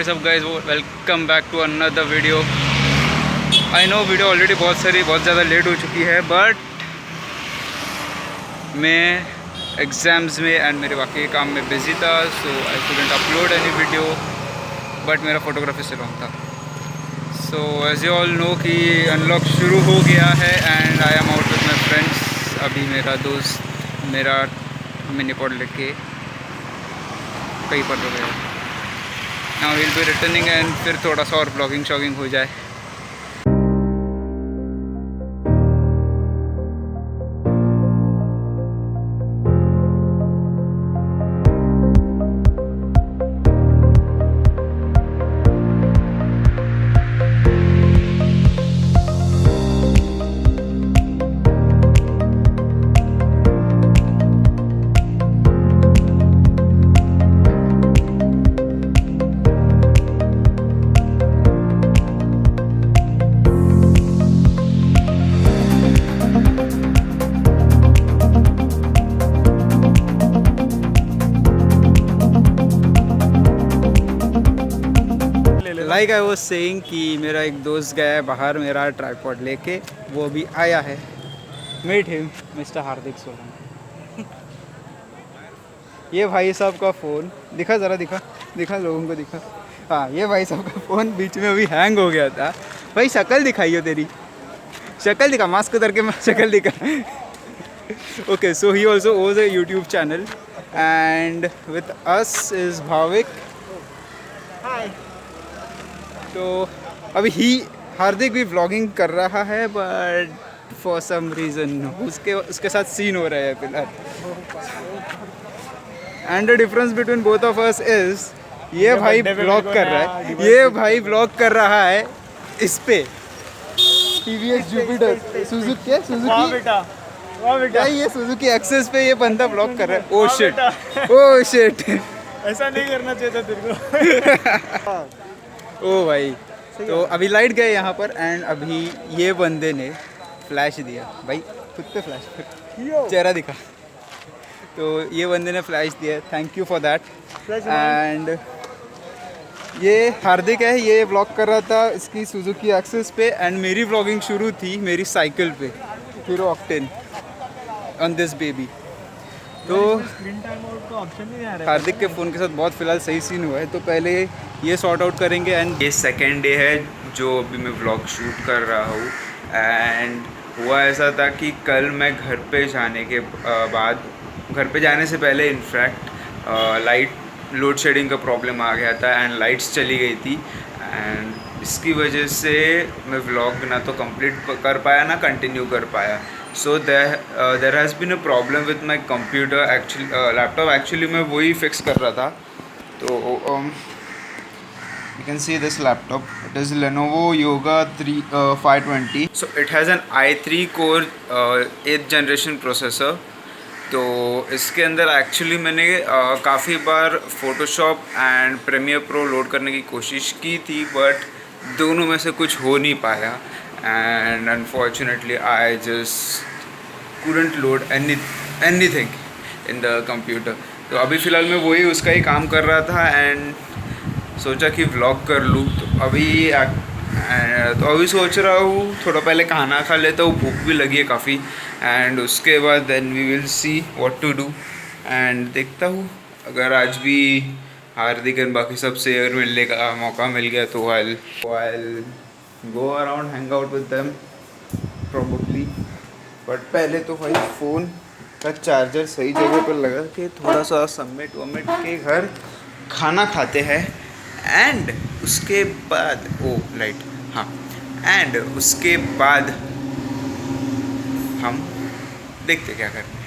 is up guys, welcome back to another video. I know video already बहुत ज़्यादा late हो चुकी है, बट मैं एग्ज़ाम्स में एंड मेरे बाकी काम में बिज़ी था, so I couldn't upload any video, but मेरा फोटोग्राफी से लॉन्ग था। So as you all know कि अनलॉक शुरू हो गया है and I am out with my friends. अभी मेरा दोस्त मेरा मिनी पॉड लेके कहीं पर हो गया। Now will be returning and फिर थोड़ा सा और ब्लॉगिंग शॉगिंग हो जाए। लाइक आई वॉज सेइंग कि मेरा एक दोस्त गया है बाहर मेरा ट्राइपॉड लेके, वो भी आया है। मीट हिम, मिस्टर हार्दिक सोलंकी। ये भाई साहब का फ़ोन दिखा, ज़रा दिखा लोगों को दिखा। हाँ, ये भाई साहब का फ़ोन बीच में अभी हैंग हो गया था। भाई शक्ल दिखाइए, तेरी शक्ल दिखा, मास्क उतर के शक्ल दिखा। Okay, so he also owns a YouTube channel and with us is Bhavik. Hi. तो अभी हार्दिक भी व्लॉगिंग कर रहा है, बट फॉर सम रीज़न उसके साथ सीन हो रहा है फिलहाल। And the difference between both of us is ये भाई व्लॉग कर रहा है, ये भाई व्लॉग कर रहा है इस पे टीवीएस जुपिटर सुजुकी ये सुजुकी एक्सेस पे ये बंदा व्लॉग कर रहा है। ओ शिट ऐसा नहीं करना चाहिए था तेरे को। ओ भाई, तो अभी लाइट गए यहाँ पर एंड अभी ये बंदे ने फ्लैश दिया। भाई खुद पे फ्लैश चेहरा दिखा, तो ये बंदे ने फ्लैश दिया, thank you for that. And ये हार्दिक है, ये व्लॉग कर रहा था इसकी सुजुकी एक्सेस पे एंड मेरी व्लॉगिंग शुरू थी मेरी साइकिल पे hero octane on this baby. तो स्क्रीन टाइम आउट का ऑप्शन नहीं आ रहा है। हार्दिक के फ़ोन के साथ बहुत फ़िलहाल सही सीन हुआ है, तो पहले ये सॉर्ट आउट करेंगे। एंड ये सेकेंड डे है जो अभी मैं व्लॉग शूट कर रहा हूँ। एंड हुआ ऐसा था कि कल मैं घर पे जाने के बाद, घर पे जाने से पहले इनफैक्ट लाइट लोड शेडिंग का प्रॉब्लम आ गया था एंड लाइट्स चली गई थी। एंड इसकी वजह से मैं व्लॉग ना तो कंप्लीट कर पाया ना कंटिन्यू कर पाया। So there has been a problem with my computer actually, laptop actually मैं वही फिक्स कर रहा था। तो you can see this laptop, it is Lenovo Yoga 520, so it has an i3 core 8th generation processor। तो इसके अंदर actually मैंने काफ़ी बार Photoshop and Premiere Pro load करने की कोशिश की थी, बट दोनों में से कुछ हो नहीं पाया and unfortunately I just couldn't load anything in the computer। तो अभी फ़िलहाल मैं वही उसका ही काम कर रहा था एंड सोचा कि व्लॉग कर लूँ। तो अभी सोच रहा हूँ थोड़ा पहले खाना खा लेता हूँ, भूख भी लगी है काफ़ी, एंड उसके बाद then we will see what to do. And देखता हूँ अगर आज भी हार्दिक एंड बाकी सब से अगर मिलने का मौका मिल गया तो I go around hang out with them probably. But पहले तो भाई फ़ोन का चार्जर सही जगह पर लगा के थोड़ा सा समेट वमेट के घर खाना खाते हैं एंड उसके बाद लाइट, हाँ, एंड उसके बाद हम देखते क्या करते हैं।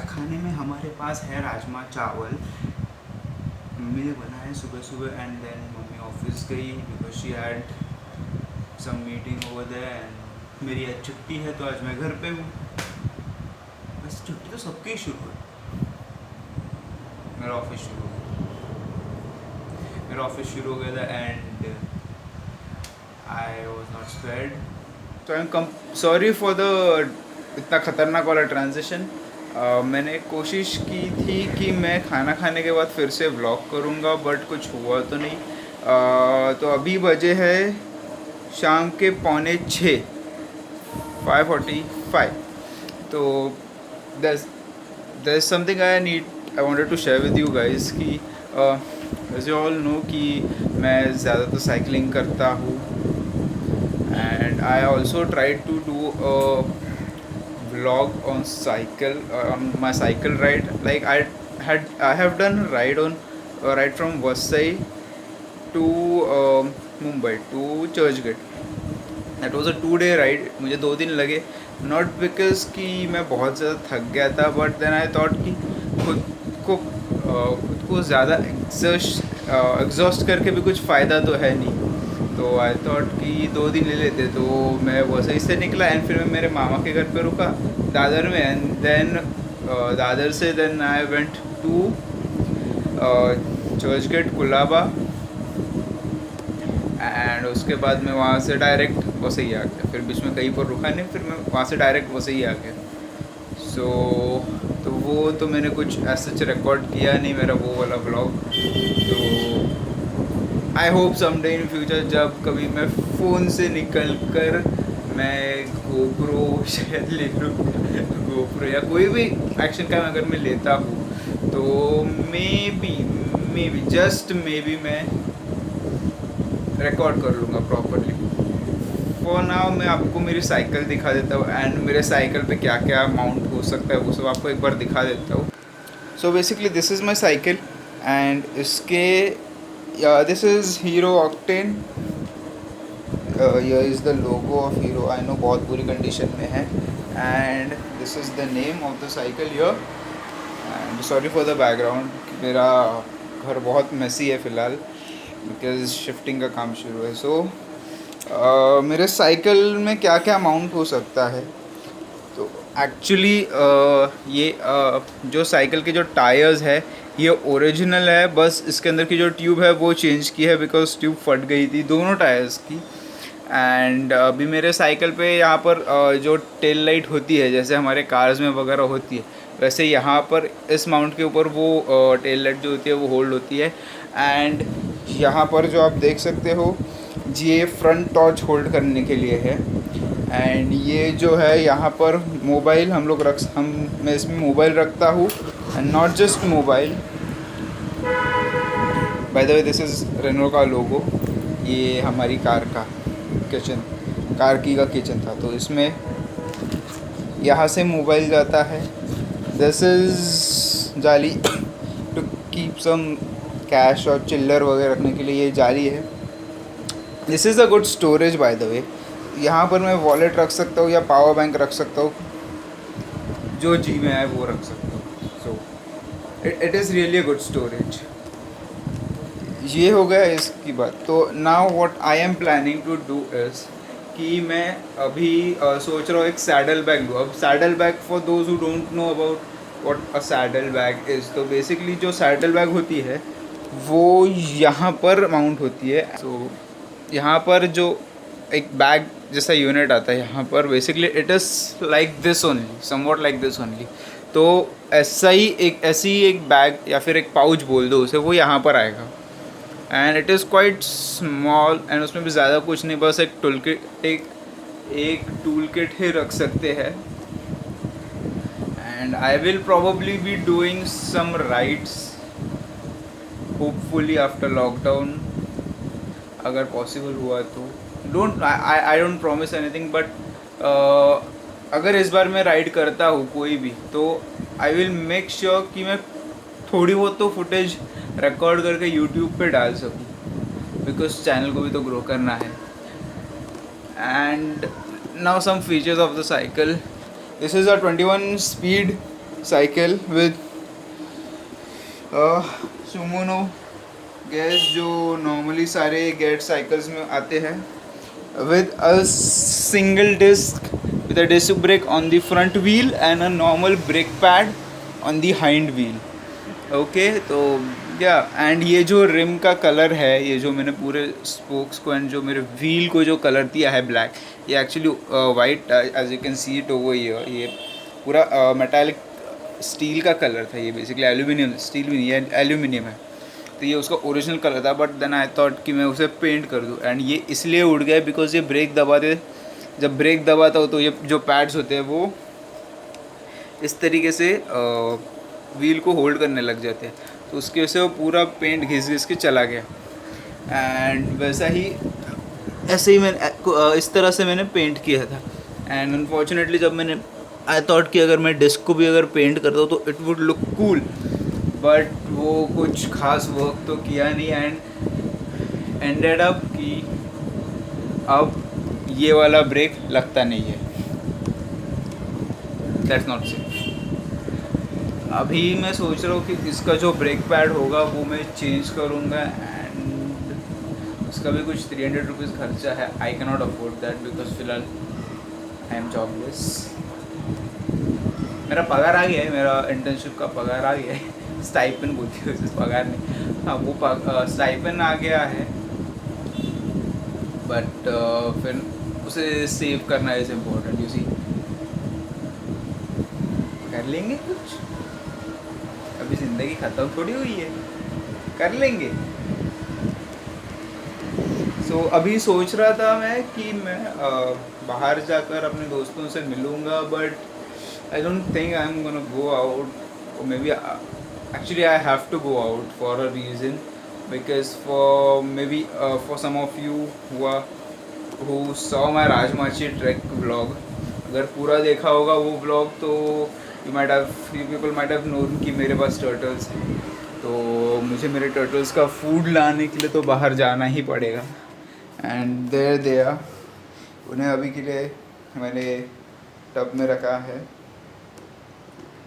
खाने में हमारे पास है राजमा चावल। मम्मी ने बनाया सुबह सुबह एंड देन मम्मी ऑफिस गई because she had some meeting over there and मेरी आज छुट्टी है तो आज मैं घर पे हूँ। बस छुट्टी तो सबकी शुरू है। मेरा ऑफिस शुरू हो गया था and I was not spared. तो I am sorry for the इतना ख़तरनाक वाला ट्रांजिशन। मैंने कोशिश की थी कि मैं खाना खाने के बाद फिर से व्लॉग करूँगा बट कुछ हुआ तो नहीं। तो अभी बजे है शाम के 5:45 5:45। तो there's something I wanted to share with you guys कि as you all know कि मैं ज़्यादा तो साइकिलिंग करता हूँ and I also tried to do a vlog on my cycle ride. Like I have done ride from Vasai to Mumbai to Churchgate. That was a 2-day ride. मुझे 2 दिन लगे, not because कि मैं बहुत ज़्यादा थक गया था but then I thought कि खुद को ज़्यादा एग्जॉस्ट करके भी कुछ फ़ायदा तो है नहीं। तो आई थॉट कि 2 दिन ले लेते। तो मैं वसई से निकला एंड फिर मैं मेरे मामा के घर पे रुका दादर में एंड देन दादर से then I went to Churchgate Colaba and उसके बाद मैं वहाँ से डायरेक्ट वसई आ गया। फिर बीच में कहीं पर रुका नहीं, फिर मैं वहाँ से डायरेक्ट वसई आ गया। तो वो तो मैंने कुछ ऐसा रिकॉर्ड किया नहीं मेरा वो वाला ब्लॉग। तो I hope someday in future जब कभी मैं फ़ोन से निकल कर मैं गोप्रो शायद ले लूँ, गोप्रो या कोई भी एक्शन कैम अगर मैं लेता हूँ तो may be just may be मैं रिकॉर्ड कर लूँगा प्रॉपरली। फॉर नाउ मैं आपको मेरी साइकिल दिखा देता हूँ एंड मेरे साइकिल पे क्या क्या माउंट हो सकता है वो सब आपको एक बार दिखा देता हूँ। So basically this is my cycle and इसके दिस इज़ हीरो ऑक्टेन। ये is the logo of hero. I know बहुत बुरी कंडीशन में है and this is the name of the cycle here. And sorry for the background, मेरा घर बहुत Messi है फ़िलहाल बिकॉज शिफ्टिंग का काम शुरू है। सो मेरे साइकिल में क्या क्या माउंट हो सकता है। तो एक्चुअली ये जो साइकिल के जो टायर्स है ये ओरिजिनल है, बस इसके अंदर की जो ट्यूब है वो चेंज की है बिकॉज ट्यूब फट गई थी दोनों टायर्स की। एंड अभी मेरे साइकिल पे यहाँ पर जो टेल लाइट होती है जैसे हमारे कार्स में वगैरह होती है वैसे यहाँ पर इस माउंट के ऊपर वो टेल लाइट जो होती है वो होल्ड होती है। एंड यहाँ पर जो आप देख सकते हो ये फ्रंट टॉर्च होल्ड करने के लिए है। एंड ये जो है यहाँ पर मोबाइल मैं इसमें मोबाइल रखता हूँ and not just mobile. By the way this is Renault का लोगो। ये हमारी कार का किचन था तो इसमें यहाँ से मोबाइल जाता है। दिस इज़ जाली टू कीप सम कैश और चिल्लर वगैरह रखने के लिए ये जाली है। This is a good storage bye the वे। यहाँ पर मैं वॉलेट रख सकता हूँ या पावर बैंक रख सकता हूँ, जो जी में है वो रख सकता हूँ। So it is really a good storage. ये हो गया इसकी बात। तो now what I am planning to do is कि मैं अभी सोच रहा हूँ एक सैडल बैग लूँ। अब saddle bag for those who don't know about what a saddle bag is, तो बेसिकली जो सैडल बैग होती है वो यहाँ पर माउंट होती है। सो यहाँ पर जो एक बैग जैसा यूनिट आता है यहाँ पर basically it is like this only, somewhat like this only. तो ऐसी एक बैग या फिर एक पाउच बोल दो उसे, वो यहाँ पर आएगा and it is quite small and उसमें भी ज़्यादा कुछ नहीं, बस एक टूल किट ही रख सकते हैं। And I will probably be doing some rides hopefully after lockdown अगर पॉसिबल हुआ तो। I don't promise anything but अगर इस बार मैं राइड करता हूँ कोई भी तो आई विल मेक श्योर कि मैं थोड़ी बहुत तो फुटेज रिकॉर्ड करके यूट्यूब पे डाल सकूँ बिकॉज चैनल को भी तो ग्रो करना है। And now some features of the cycle. This is a 21 speed cycle with Shimano गैस जो नॉर्मली सारे गेट साइकिल्स में आते हैं, with a single disc with a disc brake on the front wheel and a normal brake pad on the hind wheel. Okay तो या and ये जो रिम का कलर है, ये जो मैंने पूरे स्पोक्स को एंड जो मेरे व्हील को जो कलर दिया है ब्लैक, ये actually white as you can see it over here, ये पूरा मेटालिक स्टील का कलर था. ये बेसिकली एल्यूमिनियम, स्टील भी नहीं है, एल्यूमिनियम है. तो ये उसका ओरिजिनल कलर था, बट देन आई थॉट कि मैं उसे पेंट कर दूं. एंड ये इसलिए उड़ गया बिकॉज ये ब्रेक दबाते, जब ब्रेक दबाता हो तो ये जो पैड्स होते हैं वो इस तरीके से व्हील को होल्ड करने लग जाते हैं, तो उसकी वजह से वो पूरा पेंट घिस के चला गया. एंड वैसा ही ऐसे ही मैंने इस तरह से मैंने पेंट किया था. एंड अनफॉर्चुनेटली जब मैंने आई थॉट कि अगर मैं डिस्क को भी अगर पेंट करता हूँ तो it would look cool, but वो कुछ खास वर्क तो किया नहीं. एंड एंडेड अप कि अब ये वाला ब्रेक लगता नहीं है. That's not safe. अभी मैं सोच रहा हूँ कि इसका जो ब्रेक पैड होगा वो मैं चेंज करूँगा. एंड उसका भी कुछ 300 रुपीज़ खर्चा है. I can not afford that because फिलहाल आई एम जॉबलेस. मेरा पगार आ गया है, मेरा इंटर्नशिप का पगार आ गया है. स्टाइपन बोलती है उसे, पगार नहीं. हाँ वो स्टाइपन आ गया है, बट फिर उसे सेव करना इज़ इम्पोर्टेंट. यू सी, कर लेंगे कुछ, अभी ज़िंदगी ख़त्म थोड़ी हुई है, कर लेंगे. सो अभी सोच रहा था मैं कि मैं बाहर जाकर अपने दोस्तों से मिलूँगा, but I don't think I am gonna go out. और maybe actually I have to go out for a reason, because for some of you who saw my Rajmachi trek vlog, अगर पूरा देखा होगा वो vlog तो you people might have known कि मेरे पास turtles हैं. तो मुझे मेरे turtles का food लाने के लिए तो बाहर जाना ही पड़ेगा. and there they are. उन्हें अभी के लिए मैंने टब में रखा है.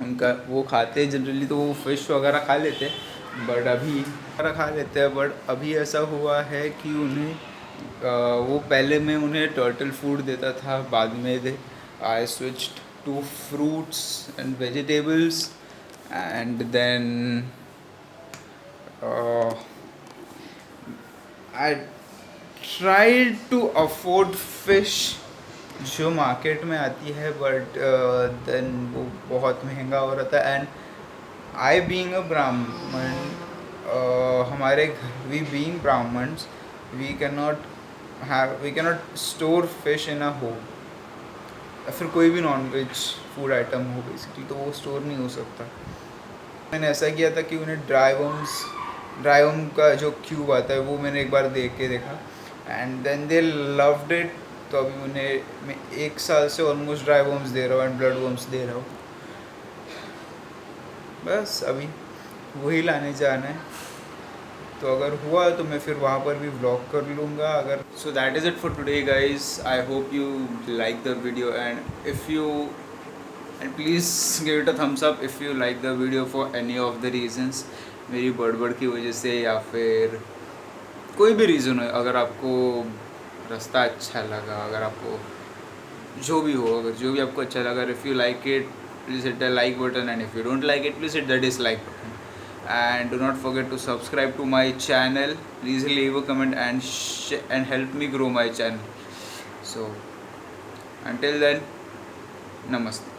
उनका वो खाते जनरली तो वो फ़िश वगैरह खा लेते, बट अभी ऐसा हुआ है कि उन्हें वो पहले मैं उन्हें टर्टल फूड देता था, बाद में I switched to fruits and vegetables. And then I tried to afford fish जो मार्केट में आती है, बट देन वो बहुत महंगा हो रहा था. And I being a Brahmin, हमारे घर we being Brahmins, we can not store fish in a home. या फिर कोई भी नॉन वेज फूड आइटम हो बेसिकली, तो वो स्टोर नहीं हो सकता. मैंने ऐसा किया था कि उन्हें ड्राई वर्म का जो क्यूब आता है वो मैंने एक बार देखा, and then they loved it. तो अभी उन्हें मैं 1 साल से ऑलमोस्ट ड्राई वर्म्स दे रहा हूँ एंड ब्लड वर्म्स दे रहा हूँ. बस अभी वही लाने जाना है, तो अगर हुआ तो मैं फिर वहाँ पर भी व्लॉग कर लूँगा. अगर so that is it for today guys. I hope you like the video, and please give it a thumbs up if you like the video for any of the reasons. मेरी बड़बड़ की वजह से या फिर कोई भी रीज़न हो. अगर आपको रास्ता अच्छा लगा, अगर आपको जो भी हो, अगर जो भी आपको अच्छा लगा, if you like it please hit the like button, and if you don't like it please hit the dislike button. And do not forget to subscribe to my channel. Please leave a comment and help me grow my channel. So until then, namaste.